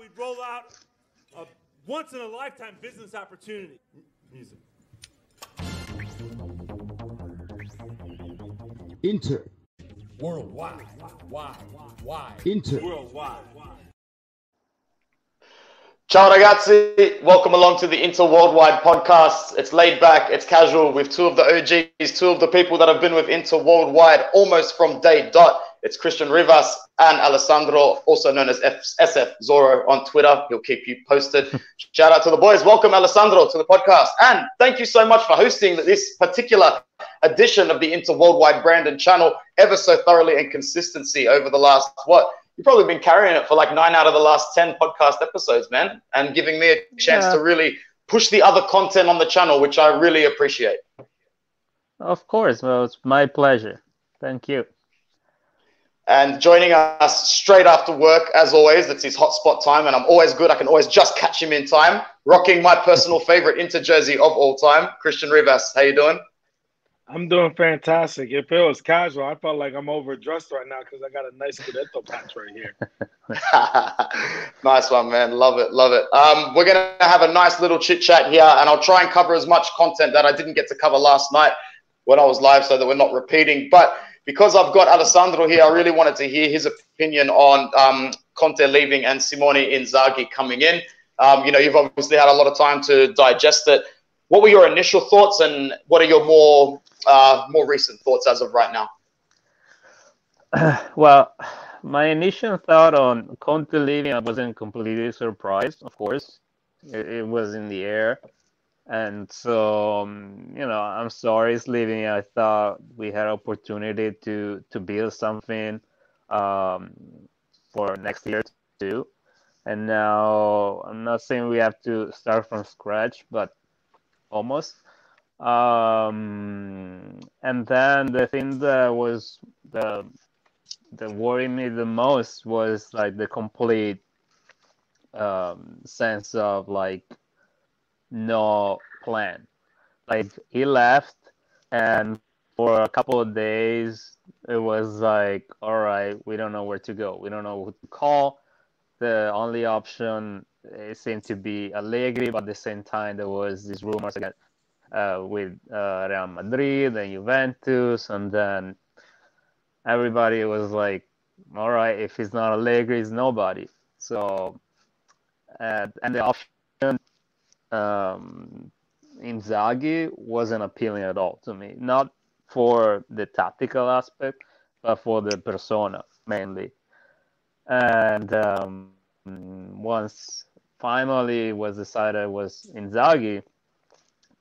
we'd roll out a once-in-a-lifetime business opportunity. Music. Inter. Worldwide. Inter. Worldwide. Ciao ragazzi, welcome along to the Inter Worldwide podcast. It's laid back, it's casual with two of the OGs, two of the people that have been with Inter Worldwide almost from day dot. It's Christian Rivas and Alessandro, also known as SF Zorro on Twitter. He'll keep you posted. Shout out to the boys. Welcome Alessandro to the podcast. And thank you so much for hosting this particular edition of the Inter Worldwide brand and channel ever so thoroughly and consistency over the last, you've probably been carrying it for like 9 out of the last 10 podcast episodes, man, and giving me a chance to really push the other content on the channel, which I really appreciate. Of course. Well, it's my pleasure. Thank you. And joining us straight after work, as always, it's his hotspot time, and I'm always good. I can always just catch him in time. Rocking my personal favorite Inter jersey of all time, Christian Rivas. How you doing? I'm doing fantastic. If it was casual, I felt like I'm overdressed right now because I got a nice Scudetto patch right here. Nice one, man. Love it. We're going to have a nice little chit-chat here, and I'll try and cover as much content that I didn't get to cover last night when I was live so that we're not repeating. But because I've got Alessandro here, I really wanted to hear his opinion on Conte leaving and Simone Inzaghi coming in. You've obviously had a lot of time to digest it. What were your initial thoughts, and what are your more recent thoughts as of right now? Well, my initial thought on Conte leaving, I wasn't completely surprised, of course. It was in the air. And so, I'm sorry he's leaving. I thought we had opportunity to build something for next year too. And now I'm not saying we have to start from scratch, but almost. And then the thing that was that worried me the most was like the complete sense of like no plan. Like he left, and for a couple of days it was like, all right, we don't know where to go. We don't know who to call. The only option seemed to be Allegri, but at the same time there was these rumors again with Real Madrid and Juventus, and then everybody was like, all right, if it's not Allegri, it's nobody. So and the option Inzaghi wasn't appealing at all to me, not for the tactical aspect, but for the persona mainly. And once finally was decided was Inzaghi,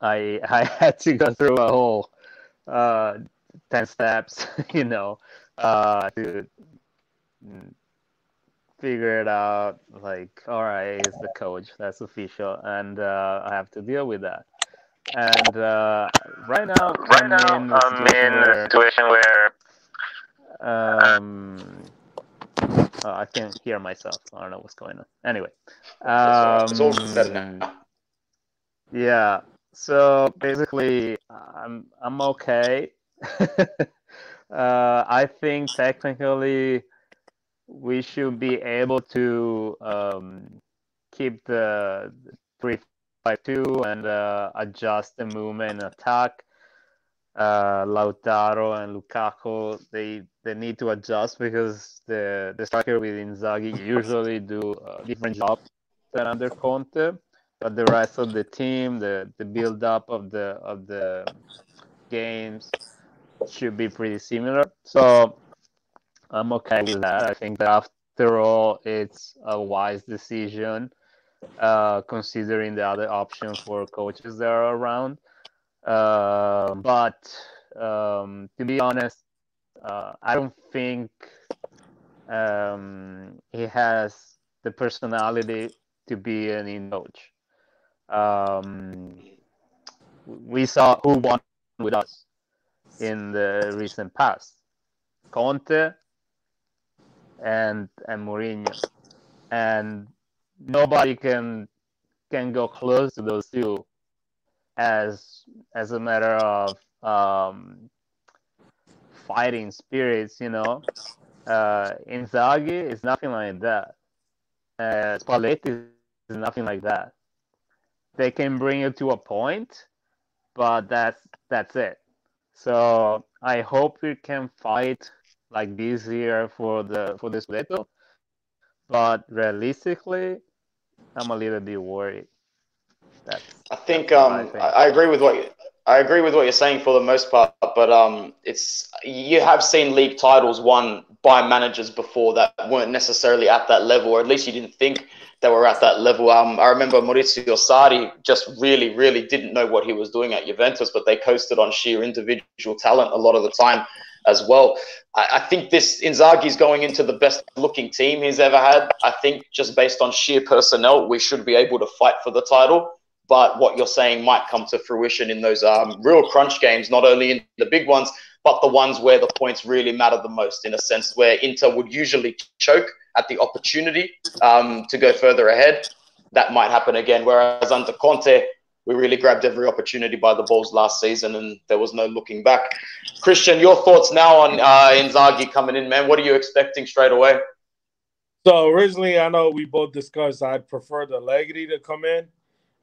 I had to go through a whole 10 steps, to figure it out. Like, all right, it's the coach, that's official, and I have to deal with that. And right now I'm in a situation where I can't hear myself. I don't know what's going on. Anyway, It's all better now. Yeah. So basically, I'm okay. I think technically we should be able to keep the 3-5-2 and adjust the movement and attack. Lautaro and Lukaku, they need to adjust because the striker with Inzaghi usually do a different job than under Conte, but the rest of the team, the build up of the games should be pretty similar. So I'm okay with that. I think that after all, it's a wise decision considering the other options for coaches that are around. But to be honest, I don't think he has the personality to be an in coach. We saw who won with us in the recent past: Conte and Mourinho, and nobody can go close to those two as a matter of fighting spirits. Inzaghi is nothing like that, Spalletti is nothing like that. They can bring you to a point, but that's it. So I hope we can fight like this year for the Scudetto, but realistically, I'm a little bit worried. I think That's what I think. I agree with I agree with what you're saying for the most part, but it's you have seen league titles won by managers before that weren't necessarily at that level, or at least you didn't think they were at that level. I remember Maurizio Sarri just really, really didn't know what he was doing at Juventus, but they coasted on sheer individual talent a lot of the time as well. I think this Inzaghi's going into the best looking team he's ever had. I think just based on sheer personnel, we should be able to fight for the title. But what you're saying might come to fruition in those real crunch games, not only in the big ones, but the ones where the points really matter the most, in a sense where Inter would usually choke at the opportunity to go further ahead. That might happen again. Whereas under Conte, we really grabbed every opportunity by the balls last season and there was no looking back. Christian, your thoughts now on Inzaghi coming in, man? What are you expecting straight away? So originally, I know we both discussed I'd prefer the Allegri to come in.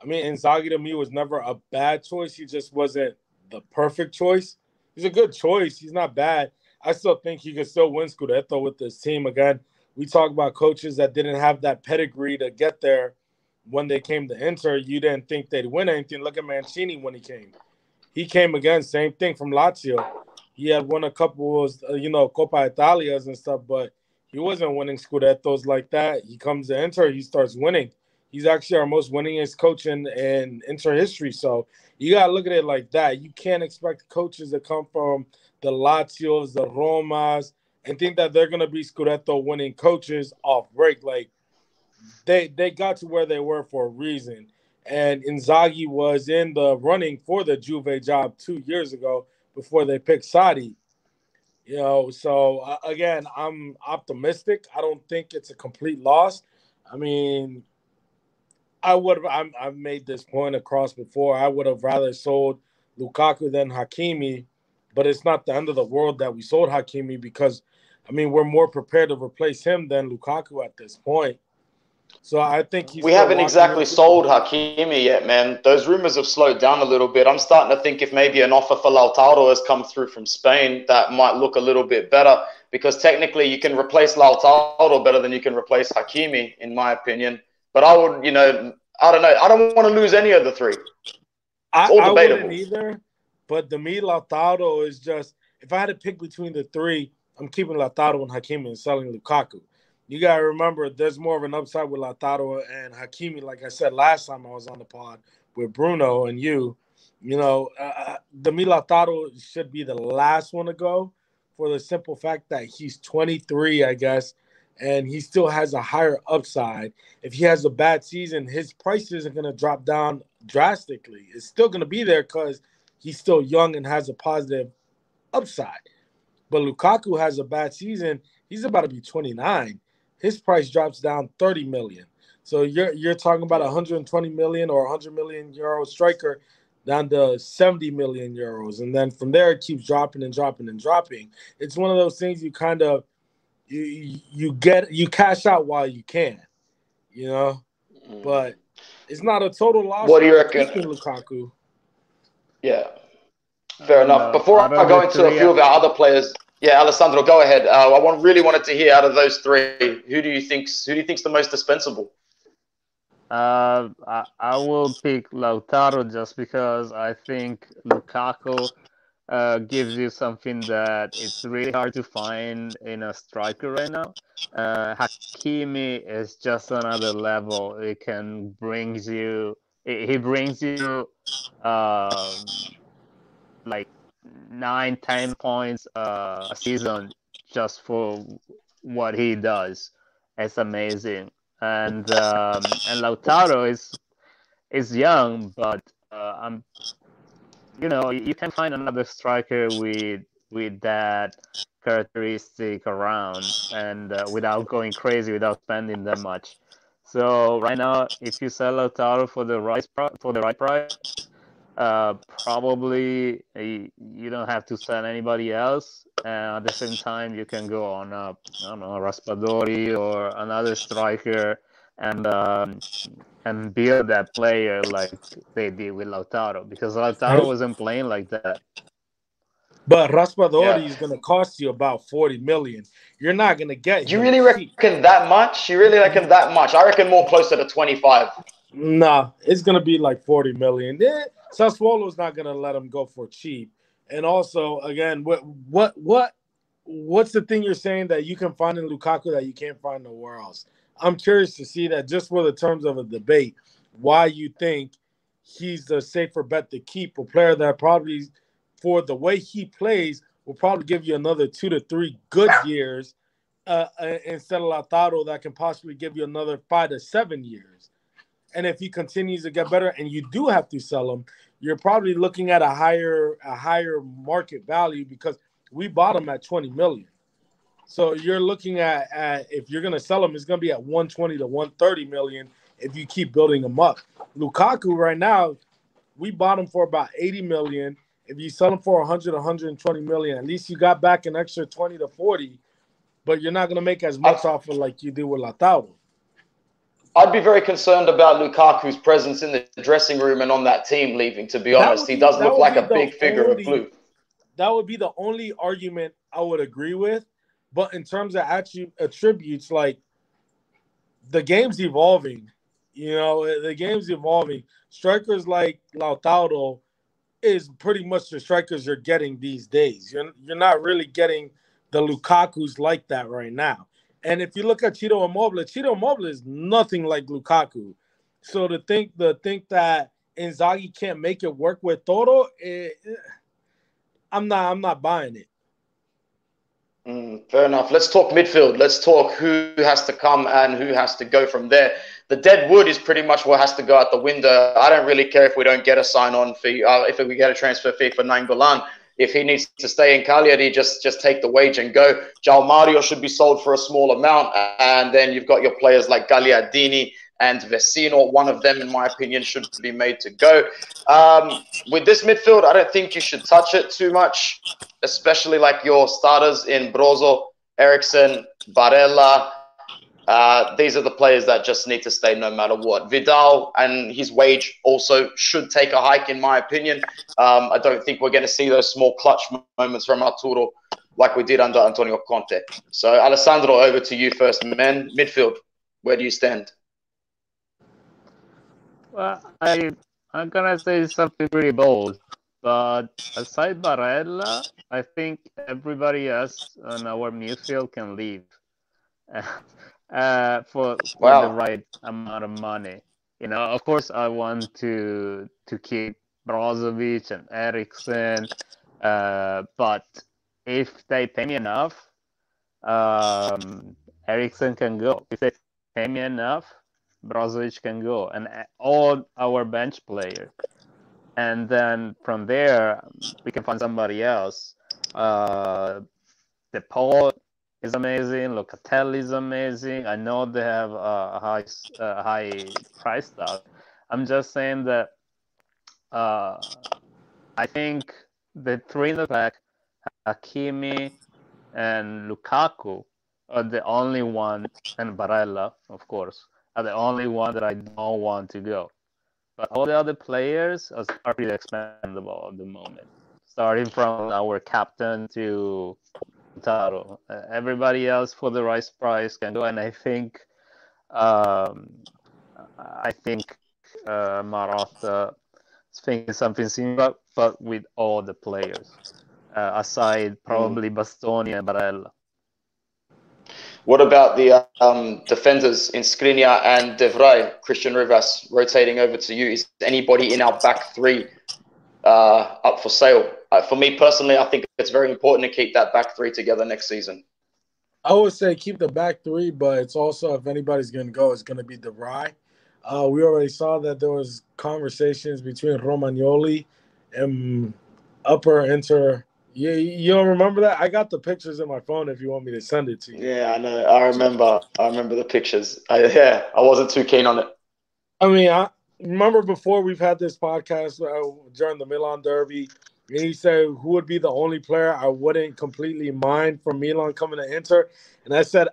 I mean, Inzaghi to me was never a bad choice. He just wasn't the perfect choice. He's a good choice. He's not bad. I still think he could still win Scudetto with this team. Again, we talk about coaches that didn't have that pedigree to get there when they came to Inter. You didn't think they'd win anything. Look at Mancini when he came. He came again, same thing from Lazio. He had won a couple of, Coppa Italias and stuff, but he wasn't winning Scudettos like that. He comes to Inter, he starts winning. He's actually our most winningest coach in Inter history. So you got to look at it like that. You can't expect coaches to come from the Lazios, the Romas, and think that they're going to be Scudetto winning coaches off break. Like, they got to where they were for a reason. And Inzaghi was in the running for the Juve job 2 years ago before they picked Sadi. So again, I'm optimistic. I don't think it's a complete loss. I mean, I've made this point across before. I would have rather sold Lukaku than Hakimi, but it's not the end of the world that we sold Hakimi because, I mean, we're more prepared to replace him than Lukaku at this point. So I think he's We still haven't locking exactly in. sold Hakimi yet, man. Those rumors have slowed down a little bit. I'm starting to think if maybe an offer for Lautaro has come through from Spain, that might look a little bit better because technically you can replace Lautaro better than you can replace Hakimi, in my opinion. But I would, I don't know. I don't want to lose any of the three. It's all I debatable. wouldn't either, but to me, Lautaro is just, if I had to pick between the three, I'm keeping Lautaro and Hakimi and selling Lukaku. You got to remember, there's more of an upside with Lautaro and Hakimi. Like I said last time I was on the pod with Bruno and you, to me, Lautaro should be the last one to go for the simple fact that he's 23, I guess, and he still has a higher upside. If he has a bad season, his price isn't going to drop down drastically. It's still going to be there because he's still young and has a positive upside. But Lukaku has a bad season. He's about to be 29. His price drops down 30 million. So you're talking about 120 million or 100 million euro striker down to 70 million euros. And then from there, it keeps dropping and dropping and dropping. It's one of those things you kind of, you cash out while you can, but it's not a total loss What do you for reckon? keeping Lukaku. Yeah, I fair don't enough. know. Before Out I of go the into a three, few of our other players, yeah, Alessandro, go ahead. Really wanted to hear out of those three, who do you think's the most dispensable? I will pick Lautaro just because I think Lukaku gives you something that it's really hard to find in a striker right now. Hakimi is just another level. It can brings you. He brings you like 9, 10 points a season just for what he does. It's amazing. And Lautaro is young, but I'm you can find another striker with that characteristic around and without going crazy, without spending that much. So right now, if you sell Lautaro for the right price, probably you don't have to sell anybody else. At the same time, you can go on I don't know, Raspadori or another striker and build that player like they did with Lautaro, because Lautaro wasn't playing like that. But Raspadori is going to cost you about 40 million. You're not going to get Do you him really cheap. reckon that much? You really reckon that much? I reckon more closer to 25. Nah, it's going to be like 40 million. Yeah, Sassuolo's not going to let him go for cheap. And also, again, what's the thing you're saying that you can find in Lukaku that you can't find nowhere else? I'm curious to see that, just for the terms of a debate, why you think he's the safer bet to keep, a player that probably, for the way he plays, will probably give you another 2 to 3 good years instead of Lautaro that can possibly give you another 5 to 7 years. And if he continues to get better and you do have to sell him, you're probably looking at a higher market value, because we bought him at 20 million. So you're looking at if you're going to sell him, it's going to be at 120 to 130 million if you keep building him up. Lukaku right now, we bought him for about 80 million. If you sell him for 100, 120 million, at least you got back an extra 20 to 40, but you're not going to make as much off of like you do with Lautaro. I'd be very concerned about Lukaku's presence in the dressing room and on that team leaving, to be honest. He does look like a big figure of blue. That would be the only argument I would agree with. But in terms of attributes, like, the game's evolving. You know, the game's evolving. Strikers like Lautaro is pretty much the strikers you're getting these days. You're not really getting the Lukakus like that right now. And if you look at Ciro Immobile is nothing like Lukaku. So to think that Inzaghi can't make it work with Toro, I'm not buying it. Fair enough. Let's talk midfield. Let's talk who has to come and who has to go from there. The dead wood is pretty much what has to go out the window. I don't really care if we don't get a sign-on fee, if we get a transfer fee for Nainggolan. If he needs to stay in Cagliari, just take the wage and go. João Mario should be sold for a small amount. And then you've got your players like Gagliardini and Vecino. One of them, in my opinion, should be made to go. With this midfield, I don't think you should touch it too much, especially like your starters in Brozo, Eriksen, Barella. These are the players that just need to stay no matter what. Vidal and his wage also should take a hike, in my opinion. I don't think we're going to see those small clutch moments from Arturo like we did under Antonio Conte. So, Alessandro, over to you first, man. Midfield, where do you stand? Well, I'm going to say something pretty bold. But aside Barella, I think everybody else on our midfield can leave. For the right amount of money. You know, of course, I want to keep Brozovic and Eriksen, but if they pay me enough, Eriksen can go. If they pay me enough, Brozovic can go, and all our bench players. And then from there, we can find somebody else. The Paul is amazing. Locatelli is amazing. I know they have a high price tag. I'm just saying that I think the three in the back, Hakimi and Lukaku, are the only one, and Barella, of course, are the only one that I don't want to go. But all the other players are pretty expendable at the moment, starting from our captain to Taro. Everybody else for the right price can go, and I think Marotta is thinking something similar, but with all the players, aside probably Bastoni and Barella. What about the defenders in Skriniar and De Vrij, Christian Rivas, rotating over to you? Is anybody in our back three up for sale? For me personally, I think it's very important to keep that back three together next season. I would say keep the back three, but it's also, if anybody's going to go, it's going to be De Vrij. We already saw that there was conversations between Romagnoli and upper Inter. You don't remember that? I got the pictures in my phone if you want me to send it to you. Yeah, I know. I remember the pictures. I wasn't too keen on it. I mean, I remember before we've had this podcast during the Milan Derby, and he said who would be the only player I wouldn't completely mind from Milan coming to Inter. And I said,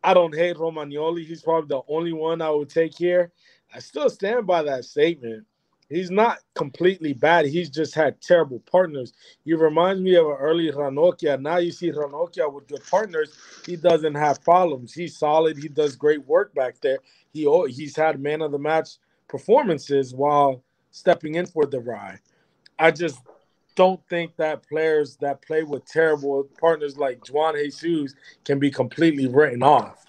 I don't hate Romagnoli. He's probably the only one I would take here. I still stand by that statement. He's not completely bad. He's just had terrible partners. He reminds me of an early Ranocchia. Now you see Ranocchia with good partners. He doesn't have problems. He's solid. He does great work back there. He's had man of the match performances while stepping in for the Rye. I just don't think that players that play with terrible partners like Juan Jesus can be completely written off.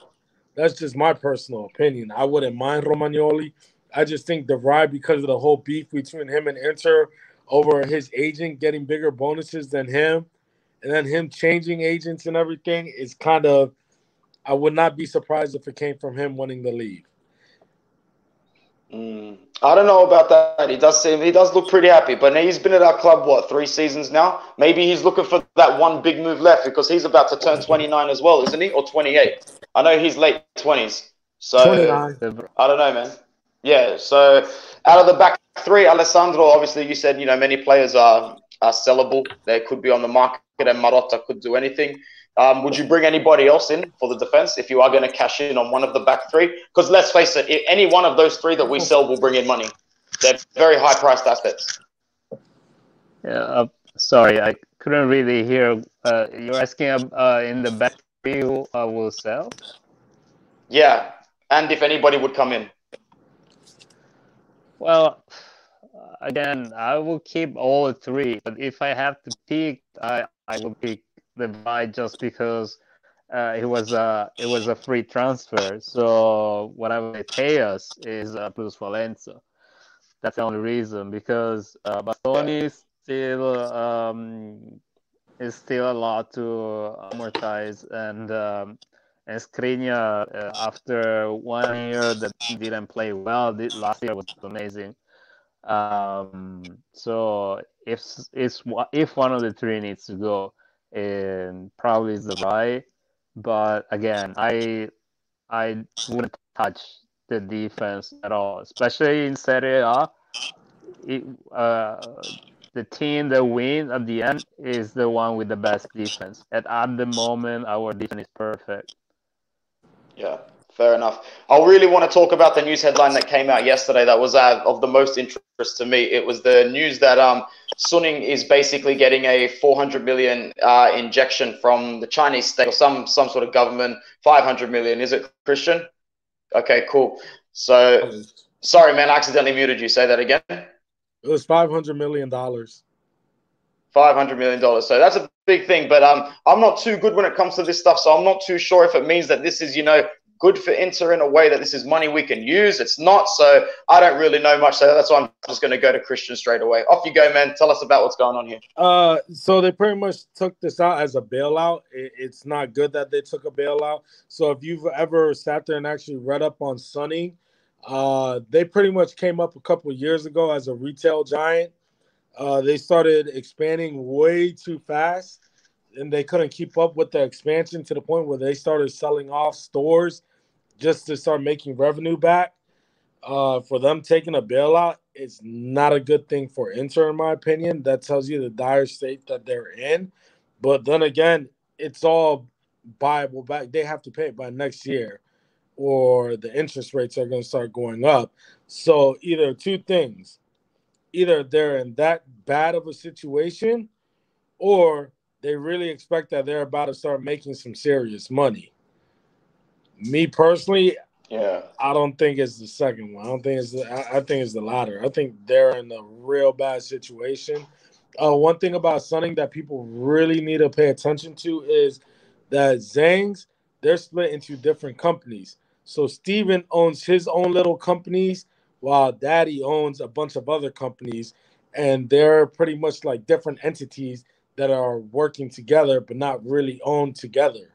That's just my personal opinion. I wouldn't mind Romagnoli. I just think the Rye, because of the whole beef between him and Inter over his agent getting bigger bonuses than him, and then him changing agents and everything, is kind of, I would not be surprised if it came from him winning the league. I don't know about that. He does look pretty happy, but he's been at our club, 3 seasons now? Maybe he's looking for that one big move left because he's about to turn 29 as well, isn't he? Or 28. I know he's late 20s. So 29. I don't know, man. Yeah, so out of the back 3, Alessandro, obviously you said, many players are sellable. They could be on the market and Marotta could do anything. Would you bring anybody else in for the defense if you are going to cash in on one of the back 3? Because let's face it, any one of those 3 that we sell will bring in money. They're very high-priced assets. Yeah, sorry, I couldn't really hear. You're asking in the back 3 who will sell? Yeah, and if anybody would come in. Well, again, I will keep all 3, but if I have to pick, I will pick the Rye just because it was a free transfer. So whatever they pay us is plus Valenza. That's the only reason, because Bastoni is still a lot to amortize, and Skriniar, after 1 year that didn't play well, last year was amazing. So if one of the 3 needs to go, and probably is the Rye, but again, I wouldn't touch the defense at all, especially in Serie A. The team that wins at the end is the one with the best defense. At the moment, our defense is perfect. Yeah, fair enough. I really want to talk about the news headline that came out yesterday that was of the most interest to me. It was the news that Suning is basically getting a 400 million injection from the Chinese state or some sort of government. 500 million, is it, Christian? Okay, cool. So, sorry, man, I accidentally muted you. Say that again. It was $500 million. $500 million. So that's a big thing. But I'm not too good when it comes to this stuff. So I'm not too sure if it means that this is, good for Inter in a way that this is money we can use. It's not. So I don't really know much. So that's why I'm just going to go to Christian straight away. Off you go, man. Tell us about what's going on here. So they pretty much took this out as a bailout. It's not good that they took a bailout. So if you've ever sat there and actually read up on Sunny, they pretty much came up a couple of years ago as a retail giant. They started expanding way too fast, and they couldn't keep up with the expansion to the point where they started selling off stores just to start making revenue back. For them taking a bailout, it's not a good thing for Inter, in my opinion. That tells you the dire state that they're in. But then again, it's all buyable back. They have to pay it by next year, or the interest rates are going to start going up. So either 2 things. Either they're in that bad of a situation, or they really expect that they're about to start making some serious money. Me personally, I don't think it's the second one. I think it's the latter. I think they're in a real bad situation. One thing about Sunning that people really need to pay attention to is that Zhang's, they're split into different companies. So Steven owns his own little companies, while Daddy owns a bunch of other companies, and they're pretty much like different entities that are working together but not really owned together.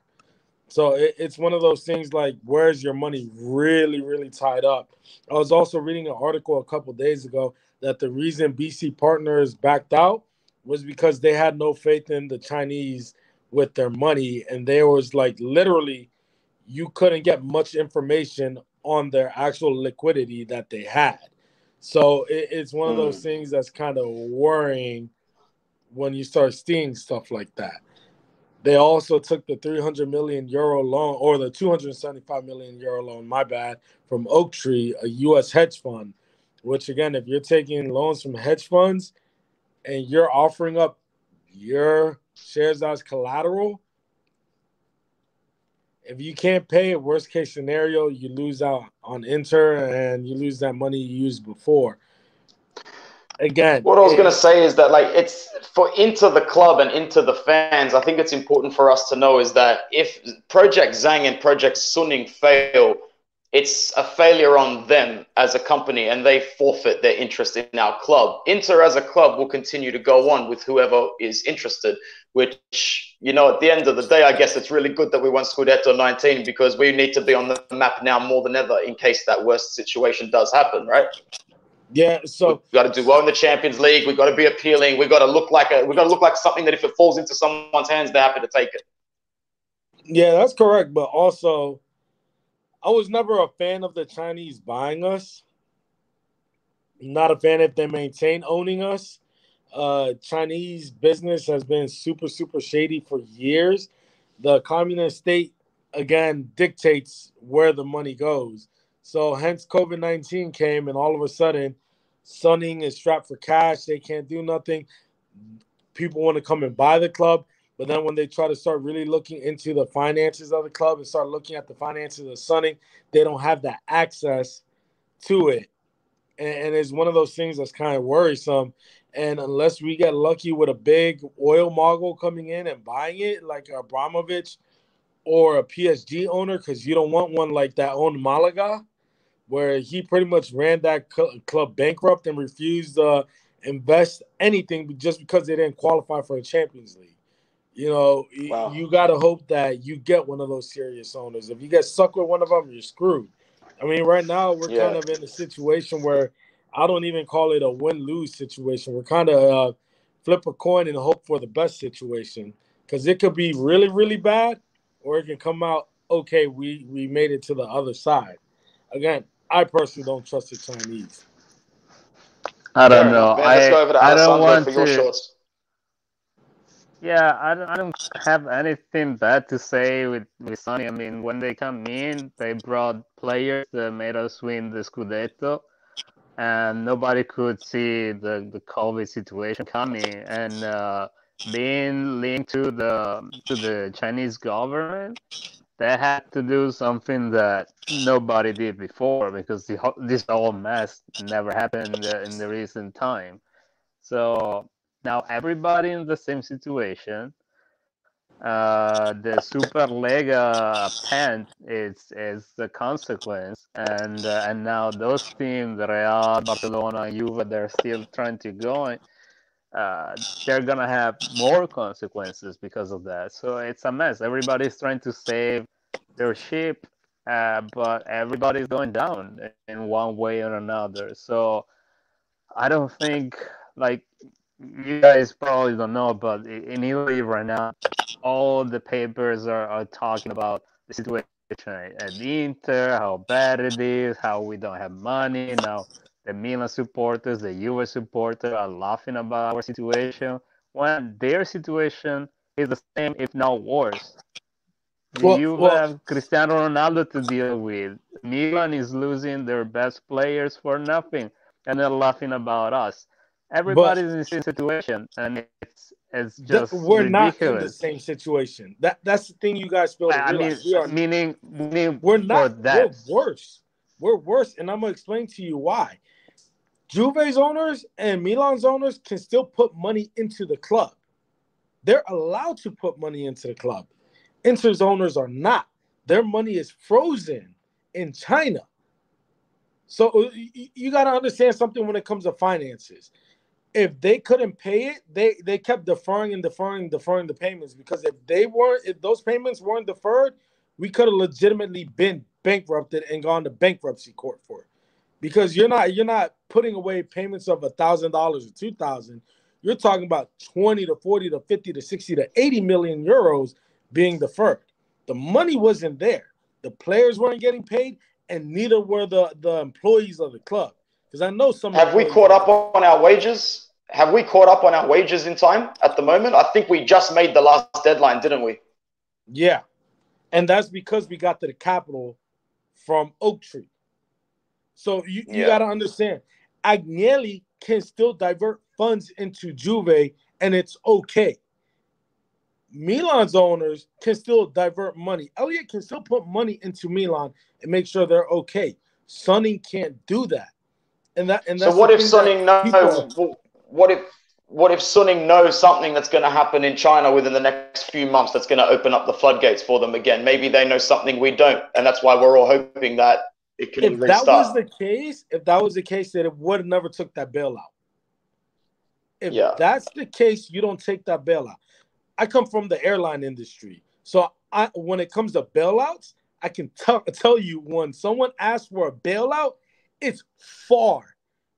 So it's one of those things like, where's your money really, really tied up? I was also reading an article a couple days ago that the reason BC Partners backed out was because they had no faith in the Chinese with their money, and they was like, literally, you couldn't get much information on their actual liquidity that they had. So it's one of those things that's kind of worrying when you start seeing stuff like that. They also took the 300 million euro loan, or the 275 million euro loan, my bad, from Oaktree, a U.S. hedge fund, which, again, if you're taking loans from hedge funds and you're offering up your shares as collateral, if you can't pay it, worst case scenario, you lose out on Inter and you lose that money you used before. Again, what I was going to say is that, like, it's for into the club and into the fans. I think it's important for us to know is that if Project Zhang and Project Suning fail, it's a failure on them as a company, and they forfeit their interest in our club. Inter as a club will continue to go on with whoever is interested, which, you know, at the end of the day, I guess it's really good that we won Scudetto 19 because we need to be on the map now more than ever in case that worst situation does happen, right? Yeah, so we got to do well in the Champions League. We got to be appealing. We got to look like something that if it falls into someone's hands, they're happy to take it. Yeah, that's correct. But also, I was never a fan of the Chinese buying us. Not a fan if they maintain owning us. Chinese business has been super, super shady for years. The communist state, again, dictates where the money goes. So hence COVID-19 came, and all of a sudden, Sunning is strapped for cash. They can't do nothing. People want to come and buy the club. But then when they try to start really looking into the finances of the club and start looking at the finances of Sunning, they don't have that access to it. And it's one of those things that's kind of worrisome. And unless we get lucky with a big oil mogul coming in and buying it, like Abramovich or a PSG owner, because you don't want one like that owned Malaga, where he pretty much ran that club bankrupt and refused to invest anything just because they didn't qualify for the Champions League. You know, Wow. You got to hope that you get one of those serious owners. If you get stuck with one of them, you're screwed. I mean, right now we're kind of in a situation where I don't even call it a win-lose situation. We're kind of flip a coin and hope for the best situation, because it could be really, really bad, or it can come out, okay, we made it to the other side. Again, I personally don't trust the Chinese. I Fair don't know. enough, man. Let's go over to I don't Alessandro want for your to. shorts. Yeah, I don't have anything bad to say with Sonny. I mean, when they come in, they brought players that made us win the Scudetto, and nobody could see the COVID situation coming. And being linked to the Chinese government, they had to do something that nobody did before, because this whole mess never happened in the recent time. So now everybody in the same situation. The Superlega pen is the consequence, and now those teams, Real, Barcelona, Juve, they're still trying to go. They're gonna have more consequences because of that. So it's a mess. Everybody's trying to save their ship, but everybody's going down in one way or another. So I don't think, like, you guys probably don't know, but in Italy right now, all the papers are talking about the situation at Inter, how bad it is, how we don't have money. Now the Milan supporters, the Juve supporters are laughing about our situation, when their situation is the same, if not worse. You Well, have Cristiano Ronaldo to deal with. Milan is losing their best players for nothing, and they're laughing about us. but Everybody's in the same situation, and it's just we're not in the ridiculous. same situation. That's the thing you guys fail to I mean, realize. We are. meaning We're for not. We're that. worse. We're worse, and I'm gonna explain to you why. Juve's owners and Milan's owners can still put money into the club. They're allowed to put money into the club. Inter's owners are not. Their money is frozen in China. So you got to understand something when it comes to finances. If they couldn't pay it, they kept deferring and deferring the payments, because if those payments weren't deferred, we could have legitimately been bankrupted and gone to bankruptcy court for it. Because you're not putting away payments of $1,000 or 2,000. You're talking about 20 to 40 to 50 to 60 to 80 million euros being deferred. The money wasn't there. The players weren't getting paid, and neither were the employees of the club. Because I know some Have we employees. caught up on our wages? have we caught up on our wages in time at the moment? I think we just made the last deadline, didn't we? Yeah. And that's because we got to the capital from Oak Tree. So you got to understand, Agnelli can still divert funds into Juve, and it's okay. Milan's owners can still divert money. Elliott can still put money into Milan and make sure they're okay. Sonny can't do that. And that's so what if Sonny knows? What if Suning knows something that's going to happen in China within the next few months that's going to open up the floodgates for them again? Maybe they know something we don't, and that's why we're all hoping that it can restart. If that was the case, that it would have never took that bailout. If that's the case, you don't take that bailout. I come from the airline industry, so when it comes to bailouts, I can tell you when someone asks for a bailout, it's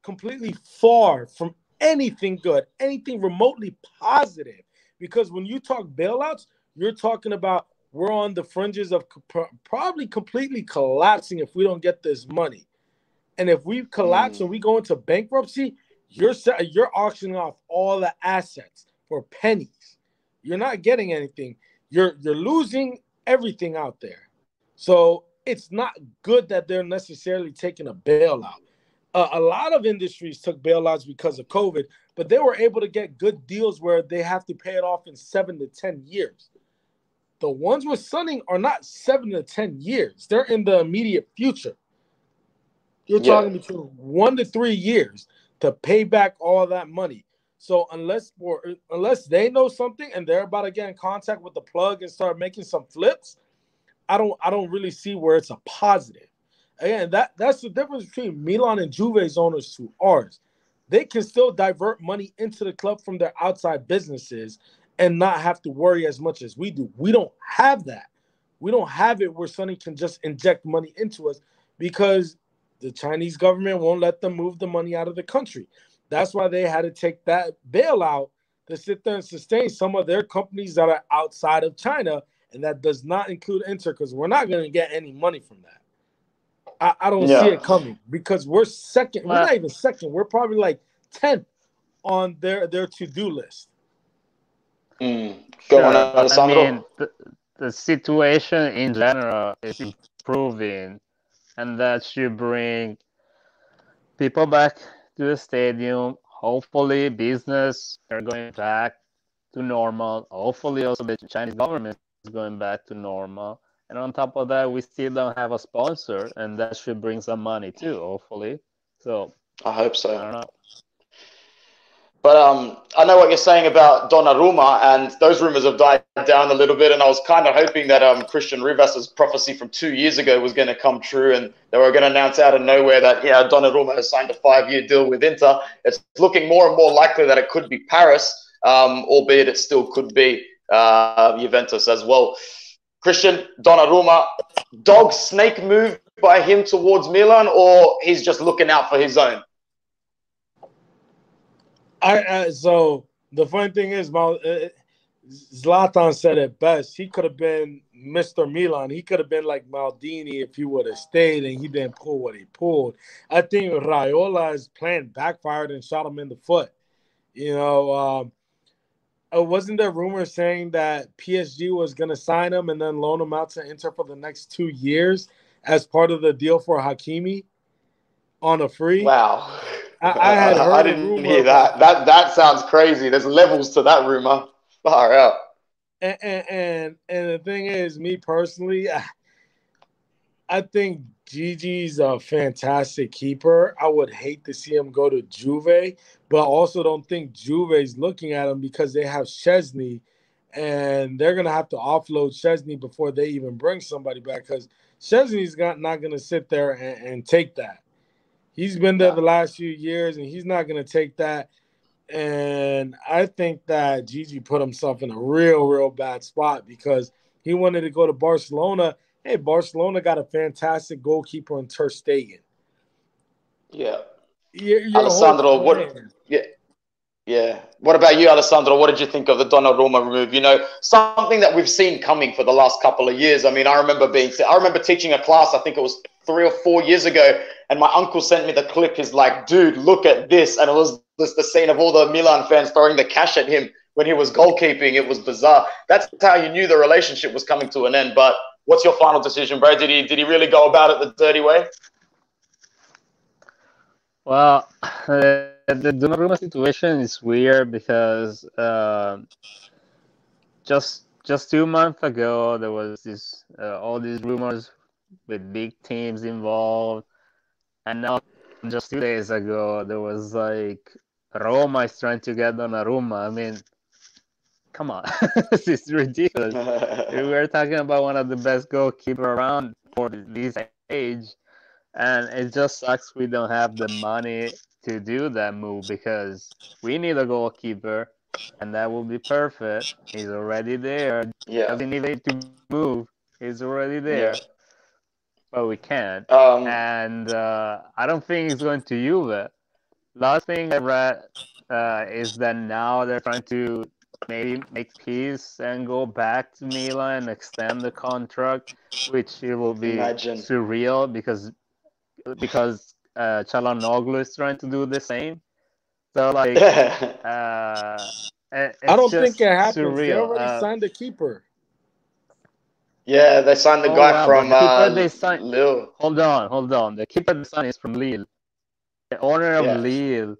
completely far from anything good, anything remotely positive. Because when you talk bailouts, you're talking about we're on the fringes of probably completely collapsing if we don't get this money. And if we collapse and we go into bankruptcy, you're auctioning off all the assets for pennies. You're not getting anything. You're losing everything out there. So it's not good that they're necessarily taking a bailout. A lot of industries took bailouts because of COVID, but they were able to get good deals where they have to pay it off in 7 to 10 years. The ones with Sunning are not 7 to 10 years. They're in the immediate future. You're talking between 1 to 3 years to pay back all that money. So unless they know something and they're about to get in contact with the plug and start making some flips, I don't really see where it's a positive. Again, that's the difference between Milan and Juve's owners to ours. They can still divert money into the club from their outside businesses and not have to worry as much as we do. We don't have that. We don't have it where Sonny can just inject money into us because the Chinese government won't let them move the money out of the country. That's why they had to take that bailout to sit there and sustain some of their companies that are outside of China, and that does not include Inter because we're not going to get any money from that. I don't see it coming because we're second. We're not even second. We're probably like 10th on their to-do list. Go on, Alessandro. I mean, the situation in general is improving, and that should bring people back to the stadium. Hopefully, business are going back to normal. Hopefully, also the Chinese government is going back to normal. And on top of that, we still don't have a sponsor, and that should bring some money too, hopefully. So I hope so. I don't know. But I know what you're saying about Donnarumma, and those rumors have died down a little bit. And I was kind of hoping that Christian Rivas' prophecy from 2 years ago was going to come true, and they were going to announce out of nowhere that Donnarumma has signed a 5-year deal with Inter. It's looking more and more likely that it could be Paris, albeit it still could be Juventus as well. Christian Donnarumma, dog snake move by him towards Milan, or he's just looking out for his own? So the funny thing is, Zlatan said it best. He could have been Mr. Milan. He could have been like Maldini if he would have stayed and he didn't pull what he pulled. I think Raiola's plan backfired and shot him in the foot. Wasn't there rumors saying that PSG was going to sign him and then loan him out to Inter for the next 2 years as part of the deal for Hakimi on a free? Wow. I had heard I didn't hear that. That sounds crazy. There's levels to that rumor. Far out. And the thing is, me personally, I think Gigi's a fantastic keeper. I would hate to see him go to Juve, but I also don't think Juve's looking at him because they have Szczesny, and they're going to have to offload Szczesny before they even bring somebody back because Szczesny's not going to sit there and take that. He's been there the last few years, and he's not going to take that. And I think that Gigi put himself in a real, real bad spot because he wanted to go to Barcelona. Hey, Barcelona got a fantastic goalkeeper in Ter Stegen. Yeah. Your Alessandro, Yeah. What about you, Alessandro? What did you think of the Donnarumma move? You know, something that we've seen coming for the last couple of years. I mean, I remember teaching a class, I think it was 3 or 4 years ago, and my uncle sent me the clip. He's like, dude, look at this. And it was just the scene of all the Milan fans throwing the cash at him when he was goalkeeping. It was bizarre. That's how you knew the relationship was coming to an end. But what's your final decision, bro? Did he really go about it the dirty way? Well, the Donnarumma situation is weird because just 2 months ago there was this all these rumors with big teams involved, and now just 2 days ago there was like Roma is trying to get Donnarumma. I mean, come on, this is ridiculous. We're talking about one of the best goalkeepers around for this age. And it just sucks we don't have the money to do that move because we need a goalkeeper, and that will be perfect. He's already there. Yeah. Doesn't need to move. He's already there. Yeah. But we can't. And I don't think he's going to Juve. Last thing I read is that now they're trying to maybe make peace and go back to Milan and extend the contract, which it will be surreal because Çalhanoğlu is trying to do the same. So like, I don't think it happens. Surreal. They already signed a keeper. Yeah, they signed the guy from Lille. Hold on. The keeper they signed is from Lille. The owner of Lille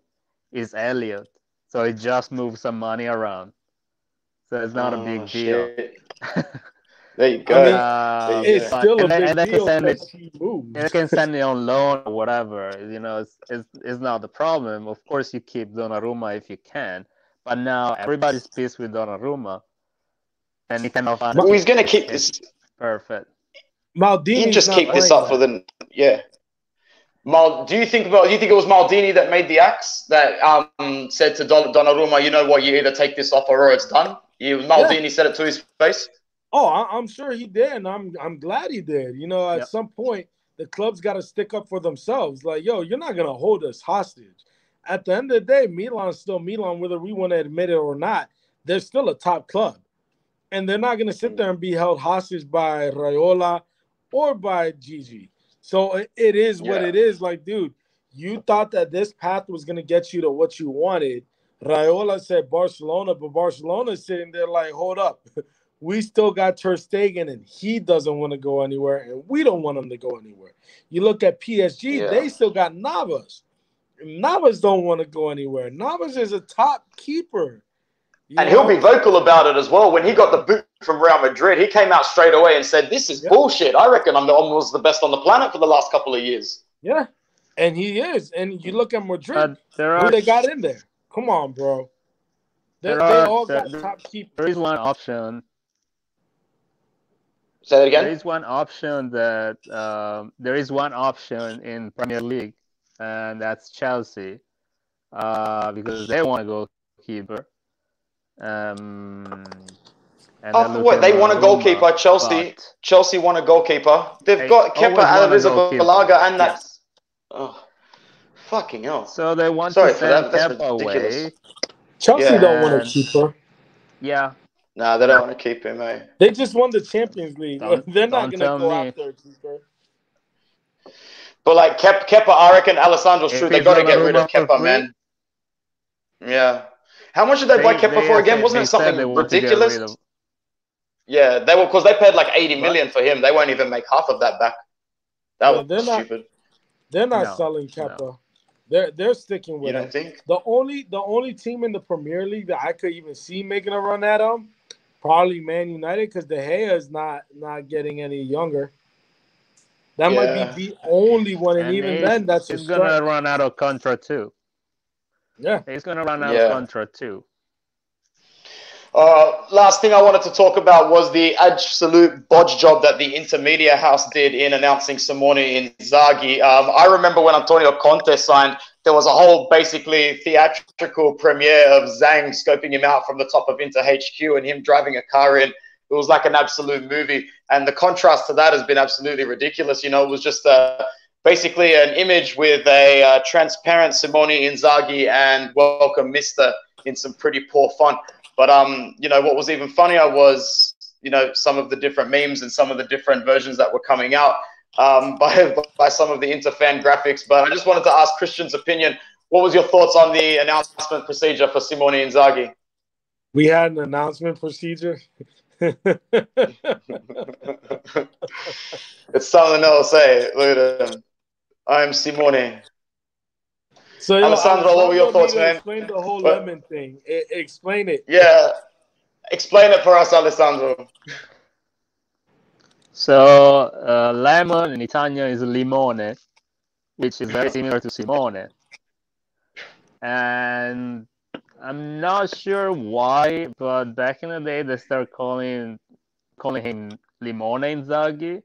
is Elliot, so he just moved some money around. So it's not a big deal. There you go. I mean, it's still a big deal that he moved. They can send it on loan or whatever. You know, it's not the problem. Of course, you keep Donnarumma if you can. But now everybody's pissed with Donnarumma. And he cannot find he's going to keep this. Perfect. Maldini just keep this up for the... Yeah. Do you think it was Maldini that made the axe that said to Donnarumma, you know what, you either take this off or it's done? Maldini said it to his face? Oh, I'm sure he did, and I'm glad he did. You know, at some point, the club's got to stick up for themselves. Like, yo, you're not going to hold us hostage. At the end of the day, Milan's still Milan, whether we want to admit it or not. They're still a top club. And they're not going to sit there and be held hostage by Raiola or by Gigi. So it is what it is. Like, dude, you thought that this path was going to get you to what you wanted. Raiola said Barcelona, but Barcelona's sitting there like, hold up. We still got Ter Stegen, and he doesn't want to go anywhere, and we don't want him to go anywhere. You look at PSG, they still got Navas. Navas don't want to go anywhere. Navas is a top keeper. And he'll be vocal about it as well. When he got the boot from Real Madrid, he came out straight away and said, this is bullshit. I reckon I'm almost the best on the planet for the last couple of years. Yeah, and he is. And you look at Madrid, who they got in there. Come on, bro. They all got top keepers. There is one option. Say that again? There is one option in Premier League, and that's Chelsea, because they want a goalkeeper. They want a goalkeeper. Chelsea want a goalkeeper. They've got Kepa Arrizabalaga and that's... Oh, fucking hell. So they want to send Kepa away. Chelsea don't want a keeper. Yeah. No, they don't want to keep him, eh? They just won the Champions League. They're not going to go after a keeper. But like Kepa, I reckon Alessandro's true. They got to get rid of Kepa, man. Yeah. How much did they buy Kepa for again? Wasn't it something ridiculous? Yeah, they were, because they paid like 80 million for him. They won't even make half of that back. That was stupid. They're not selling Kepa. They're sticking with him. You don't think? The only team in the Premier League that I could even see making a run at him, probably Man United, because De Gea is not getting any younger. That might be the only one, and even then, that's he's gonna run out of contract too. Yeah, he's gonna run out of contract too. Last thing I wanted to talk about was the absolute bodge job that the Intermedia House did in announcing Simone Inzaghi. I remember when Antonio Conte signed, there was a whole basically theatrical premiere of Zhang scoping him out from the top of Inter HQ and him driving a car in. It was like an absolute movie. And the contrast to that has been absolutely ridiculous. You know, it was just basically an image with a transparent Simone Inzaghi and welcome Mr. in some pretty poor font. But you know, what was even funnier was, you know, some of the different memes and some of the different versions that were coming out by some of the Inter fan graphics. But I just wanted to ask Christian's opinion. What was your thoughts on the announcement procedure for Simone Inzaghi? We had an announcement procedure. It's something else, hey. Look at him. I'm Simone. So, Alessandro, what were your thoughts, man? Explain the whole lemon thing. Explain it. Yeah. Explain it for us, Alessandro. So, lemon in Italian is limone, which is very similar to Simone. And I'm not sure why, but back in the day, they started calling him Limone Inzaghi.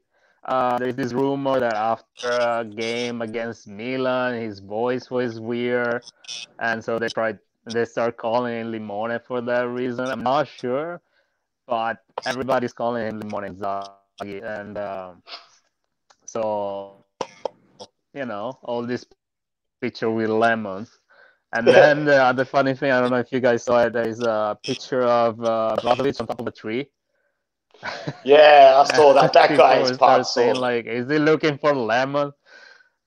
There's this rumor that after a game against Milan, his voice was weird, and so they start calling him Limone for that reason. I'm not sure, but everybody's calling him Limone Inzaghi, and so you know, all this picture with lemons. And then the other funny thing, I don't know if you guys saw it, there is a picture of Brozovic on top of a tree. Yeah, I saw that. That guy is part saying, like, is he looking for lemon?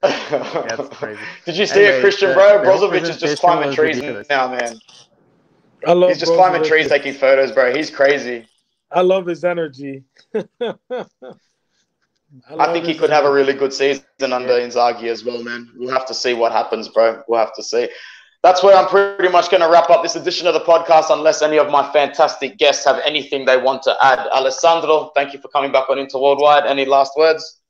That's crazy. Did you see it, Christian, bro? Brozovic is just climbing trees now, man. He's just climbing trees, taking photos, bro. He's crazy. I love his energy. I think he could have a really good season under Inzaghi as well, man. We'll have to see what happens, bro. We'll have to see. That's where I'm pretty much going to wrap up this edition of the podcast, unless any of my fantastic guests have anything they want to add. Alessandro, thank you for coming back on Inter Worldwide. Any last words?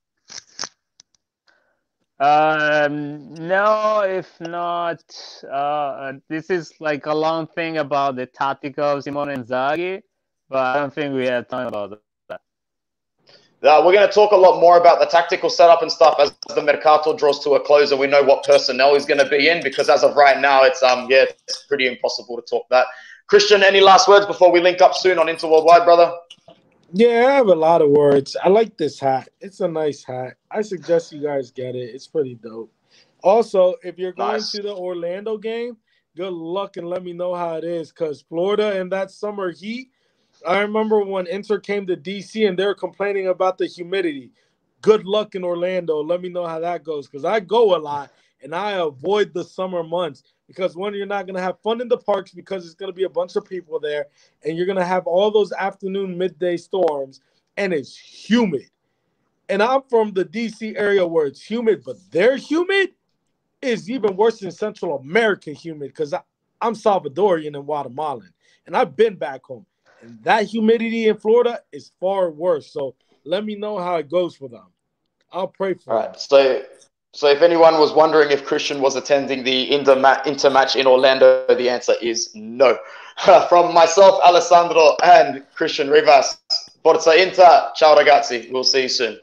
No, if not, this is like a long thing about the tactical of Simone Inzaghi, but I don't think we have time about that. We're going to talk a lot more about the tactical setup and stuff as the Mercato draws to a close and we know what personnel is going to be in, because as of right now, it's pretty impossible to talk that. Christian, any last words before we link up soon on Inter Worldwide, brother? Yeah, I have a lot of words. I like this hat. It's a nice hat. I suggest you guys get it. It's pretty dope. Also, if you're going to the Orlando game, good luck and let me know how it is, because Florida and that summer heat, I remember when Inter came to D.C. and they were complaining about the humidity. Good luck in Orlando. Let me know how that goes, because I go a lot and I avoid the summer months, because one, you're not going to have fun in the parks because it's going to be a bunch of people there, and you're going to have all those afternoon, midday storms, and it's humid. And I'm from the D.C. area where it's humid, but their humid is even worse than Central American humid, because I'm Salvadorian and Guatemalan, and I've been back home. And that humidity in Florida is far worse. So let me know how it goes for them. I'll pray for them. All right. So if anyone was wondering if Christian was attending the Inter match in Orlando, the answer is no. From myself, Alessandro, and Christian Rivas, Forza Inter. Ciao ragazzi. We'll see you soon.